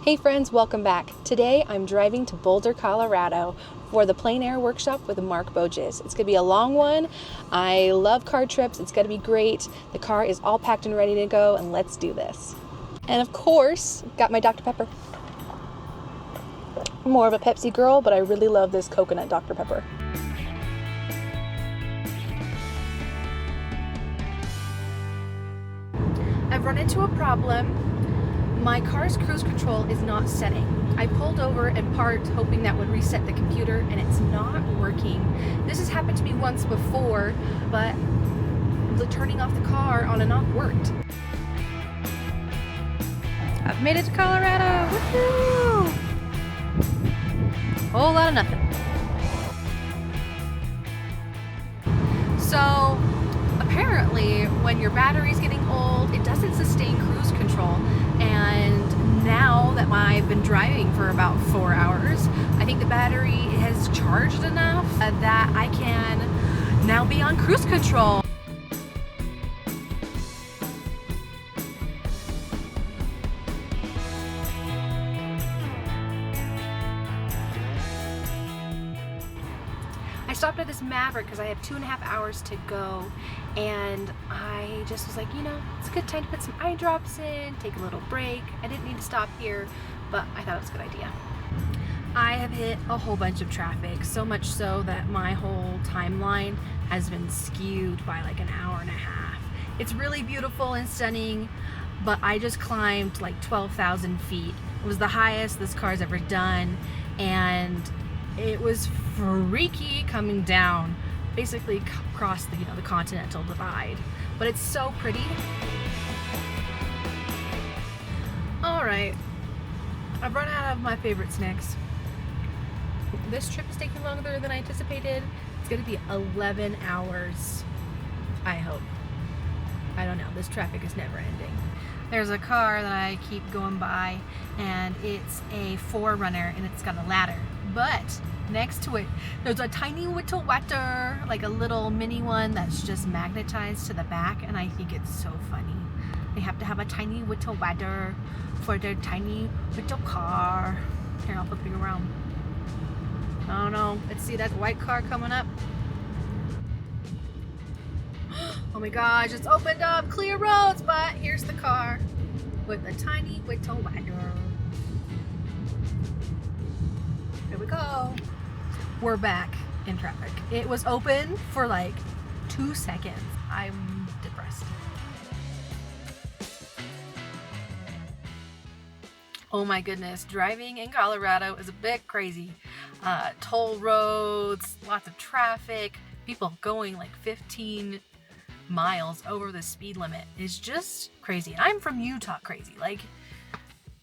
Hey friends, welcome back. Today I'm driving to Boulder, Colorado for the Plein Air workshop with Mark Boedges. It's gonna be a long one. I love car trips. It's gonna be great. The car is all packed and ready to go, and let's do this. And of course, got my Dr. Pepper. I'm more of a Pepsi girl, but I really love this coconut Dr. Pepper. I've run into a problem. My car's cruise control is not setting. I pulled over and parked hoping that would reset the computer, and it's not working. This has happened to me once before, but turning off the car on and off worked. I've made it to Colorado. Woohoo! Whole lot of nothing. So apparently when your battery's getting old, it doesn't sustain cruise control. And now that I've been driving for about 4 hours, I think the battery has charged enough that I can now be on cruise control. I stopped at this Maverick because I have 2.5 hours to go, and I just was like, you know, it's a good time to put some eye drops in, take a little break. I didn't need to stop here, but I thought it was a good idea. I have hit a whole bunch of traffic, so much so that my whole timeline has been skewed by like an hour and a half. It's really beautiful and stunning, but I just climbed like 12,000 feet. It was the highest this car's ever done, and it was freaky coming down, basically across the, the continental divide. But it's so pretty. All right, I've run out of my favorite snacks. This trip is taking longer than I anticipated. It's gonna be 11 hours, I hope. I don't know, this traffic is never ending. There's a car that I keep going by, and it's a 4Runner, and it's got a ladder. But next to it, there's a tiny little water, like a little mini one that's just magnetized to the back, and I think it's so funny. They have to have a tiny little water for their tiny little car. Here, I'll flip you around. I don't know. Let's see that white car coming up. Oh my gosh, it's opened up, clear roads, but here's the car with a tiny little water. Here we go. We're back in traffic. It was open for like 2 seconds. I'm depressed. Oh my goodness, driving in Colorado is a bit crazy. Toll roads, lots of traffic, people going like 15 miles over the speed limit is just crazy. And I'm from Utah crazy. Like,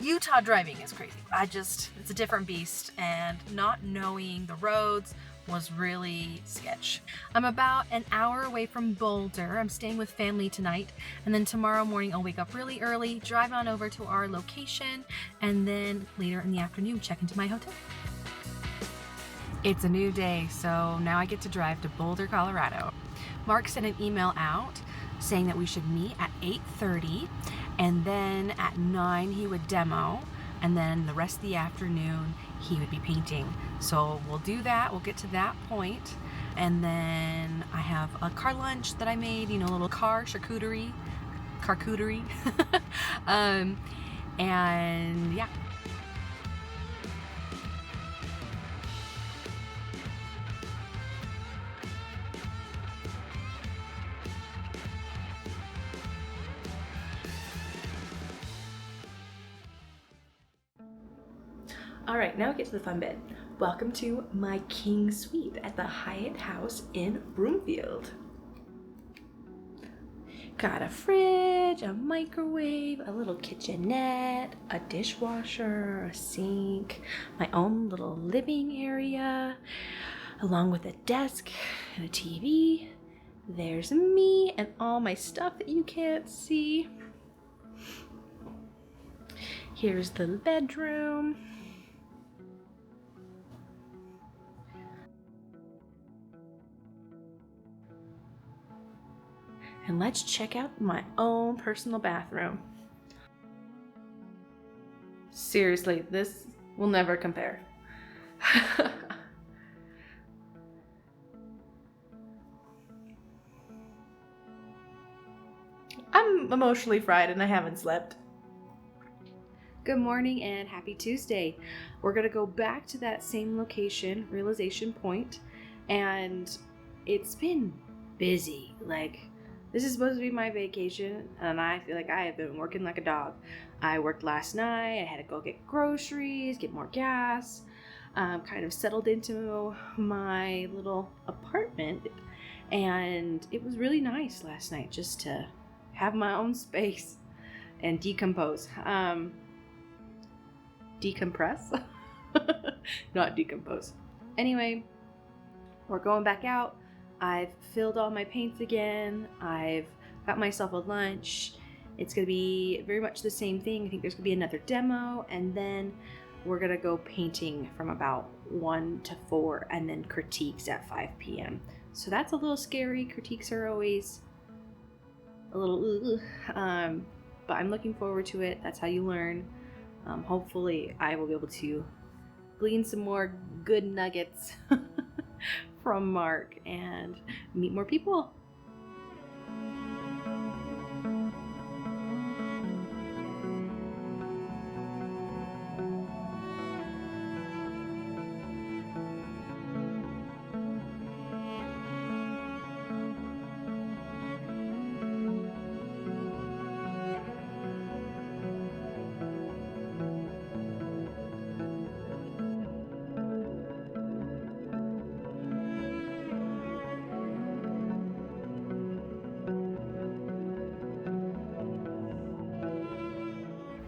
Utah driving is crazy. It's a different beast, and not knowing the roads was really sketch. I'm about an hour away from Boulder. I'm staying with family tonight, and then tomorrow morning I'll wake up really early, drive on over to our location, and then later in the afternoon check into my hotel. It's a new day, so now I get to drive to Boulder, Colorado. Mark sent an email out saying that we should meet at 8:30, and then at 9 he would demo, and then the rest of the afternoon he would be painting. So we'll do that, we'll get to that point, and then I have a car lunch that I made, a little charcuterie. And yeah. All right, now we get to the fun bit. Welcome to my king suite at the Hyatt House in Broomfield. Got a fridge, a microwave, a little kitchenette, a dishwasher, a sink, my own little living area, along with a desk and a TV. There's me and all my stuff that you can't see. Here's the bedroom. And let's check out my own personal bathroom. Seriously, this will never compare. I'm emotionally fried and I haven't slept. Good morning and happy Tuesday. We're gonna go back to that same location, Realization Point, and it's been busy. Like, this is supposed to be my vacation and I feel like I have been working like a dog. I worked last night, I had to go get groceries, get more gas, kind of settled into my little apartment, and it was really nice last night just to have my own space and decompose. Decompress? Not decompose. Anyway, we're going back out. I've filled all my paints again. I've got myself a lunch. It's gonna be very much the same thing. I think there's gonna be another demo, and then we're gonna go painting from about 1 to 4, and then critiques at 5 p.m. So that's a little scary. Critiques are always a little but I'm looking forward to it. That's how you learn. Hopefully I will be able to glean some more good nuggets from Mark and meet more people.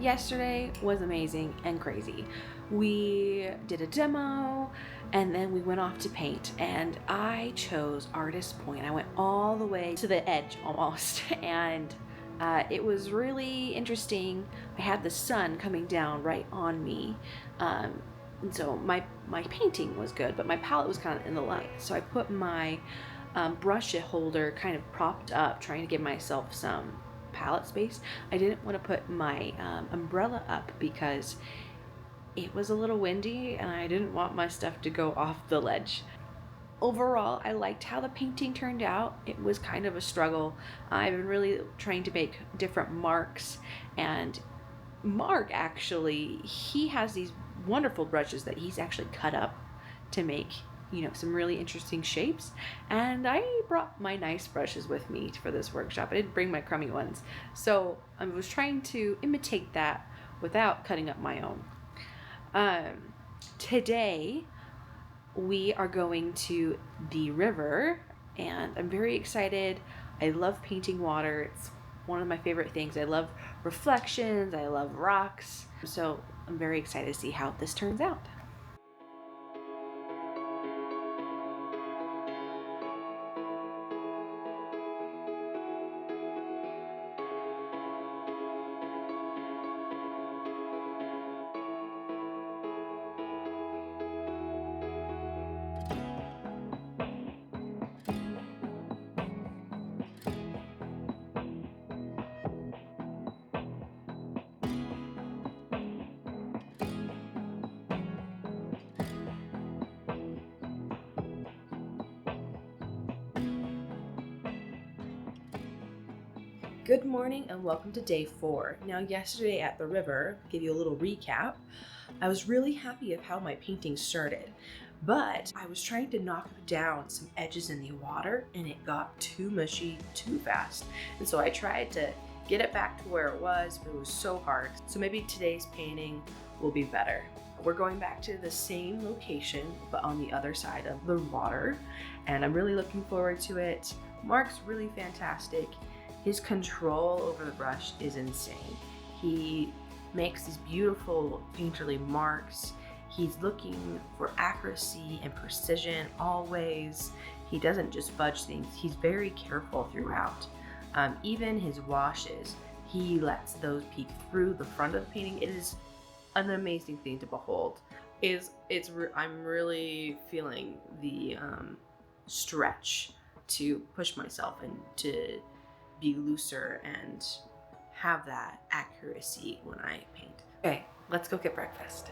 Yesterday was amazing and crazy. We did a demo and then we went off to paint, and I chose Artist Point. I went all the way to the edge almost, and it was really interesting. I had the sun coming down right on me, and so my painting was good, but my palette was kind of in the light. So I put my brush holder kind of propped up, trying to give myself some palette space. I didn't want to put my umbrella up because it was a little windy and I didn't want my stuff to go off the ledge. Overall, I liked how the painting turned out. It was kind of a struggle. I've been really trying to make different marks, and Mark actually, he has these wonderful brushes that he's actually cut up to make, you know, some really interesting shapes. And I brought my nice brushes with me for this workshop. I didn't bring my crummy ones. So I was trying to imitate that without cutting up my own. Today we are going to the river and I'm very excited. I love painting water. It's one of my favorite things. I love reflections. I love rocks. So I'm very excited to see how this turns out. Good morning and welcome to day 4. Now, yesterday at the river, to give you a little recap, I was really happy of how my painting started, but I was trying to knock down some edges in the water and it got too mushy too fast. And so I tried to get it back to where it was, but it was so hard. So maybe today's painting will be better. We're going back to the same location, but on the other side of the water, and I'm really looking forward to it. Mark's really fantastic. His control over the brush is insane. He makes these beautiful painterly marks. He's looking for accuracy and precision always. He doesn't just fudge things. He's very careful throughout. Even his washes, he lets those peek through the front of the painting. It is an amazing thing to behold. I'm really feeling the stretch to push myself and to be looser and have that accuracy when I paint. Okay, Let's go get breakfast.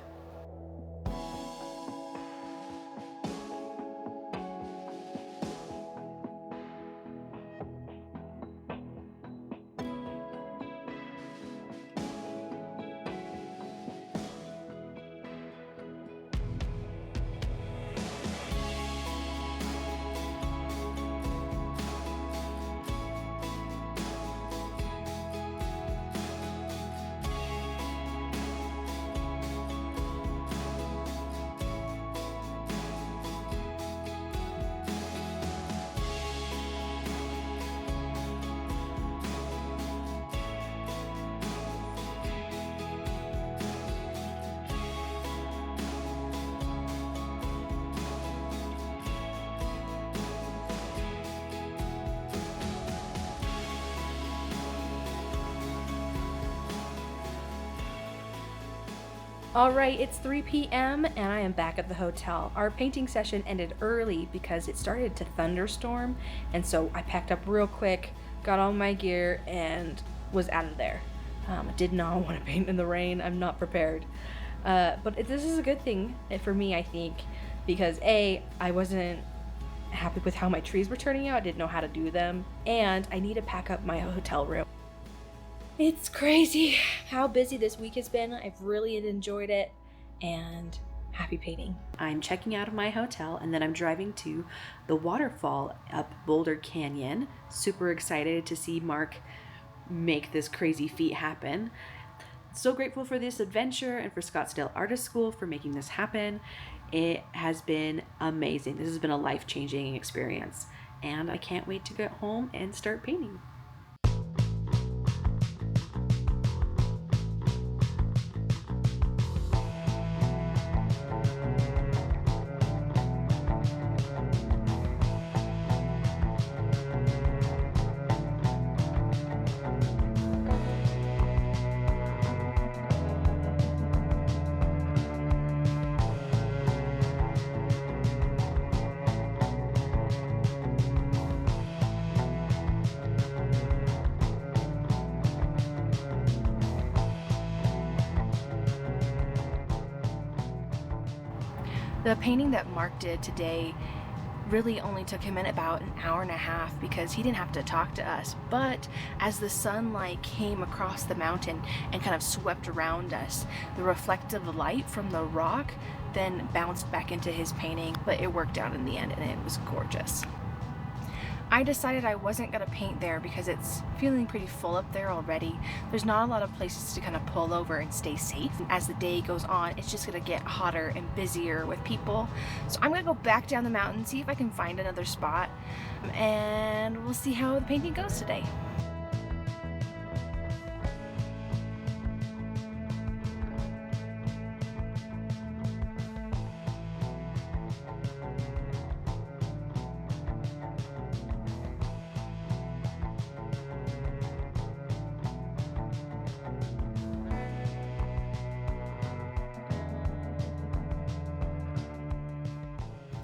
All right, it's 3 p.m. and I am back at the hotel. Our painting session ended early because it started to thunderstorm, and so I packed up real quick, got all my gear, and was out of there. I did not want to paint in the rain. I'm not prepared. But this is a good thing for me, I think, because A, I wasn't happy with how my trees were turning out. I didn't know how to do them, and I need to pack up my hotel room. It's crazy how busy this week has been. I've really enjoyed it, and happy painting. I'm checking out of my hotel, and then I'm driving to the waterfall up Boulder Canyon. Super excited to see Mark make this crazy feat happen. So grateful for this adventure and for Scottsdale Artists School for making this happen. It has been amazing. This has been a life-changing experience, and I can't wait to get home and start painting. The painting that Mark did today really only took him in about an hour and a half because he didn't have to talk to us. But as the sunlight came across the mountain and kind of swept around us, the reflective light from the rock then bounced back into his painting, but it worked out in the end and it was gorgeous. I decided I wasn't going to paint there because it's feeling pretty full up there already. There's not a lot of places to kind of pull over and stay safe. As the day goes on, it's just going to get hotter and busier with people. So I'm going to go back down the mountain, see if I can find another spot, and we'll see how the painting goes today.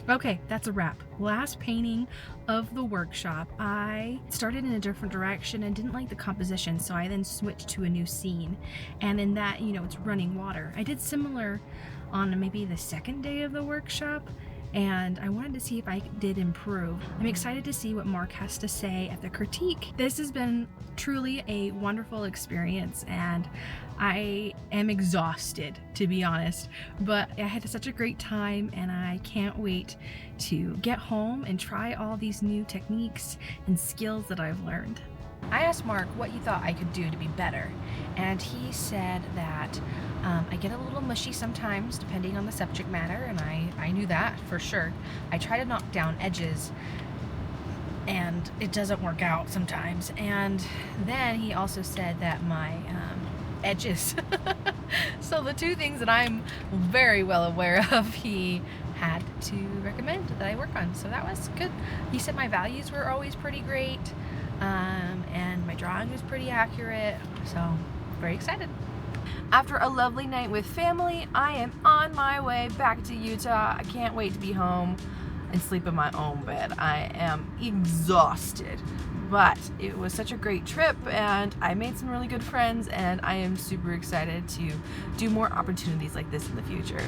Okay, that's a wrap. Last painting of the workshop. I started in a different direction and didn't like the composition, so I then switched to a new scene. And in that, it's running water. I did similar on maybe the second day of the workshop, and I wanted to see if I did improve. I'm excited to see what Mark has to say at the critique. This has been truly a wonderful experience, and I am exhausted, to be honest, but I had such a great time, and I can't wait to get home and try all these new techniques and skills that I've learned. I asked Mark what he thought I could do to be better, and he said that I get a little mushy sometimes depending on the subject matter, and I knew that for sure. I try to knock down edges and it doesn't work out sometimes. And then he also said that my edges so the two things that I'm very well aware of, he had to recommend that I work on, so that was good. He said my values were always pretty great, and my drawing was pretty accurate, so very excited. After a lovely night with family, I am on my way back to Utah. I can't wait to be home and sleep in my own bed. I am exhausted, But it was such a great trip, and I made some really good friends, and I am super excited to do more opportunities like this in the future.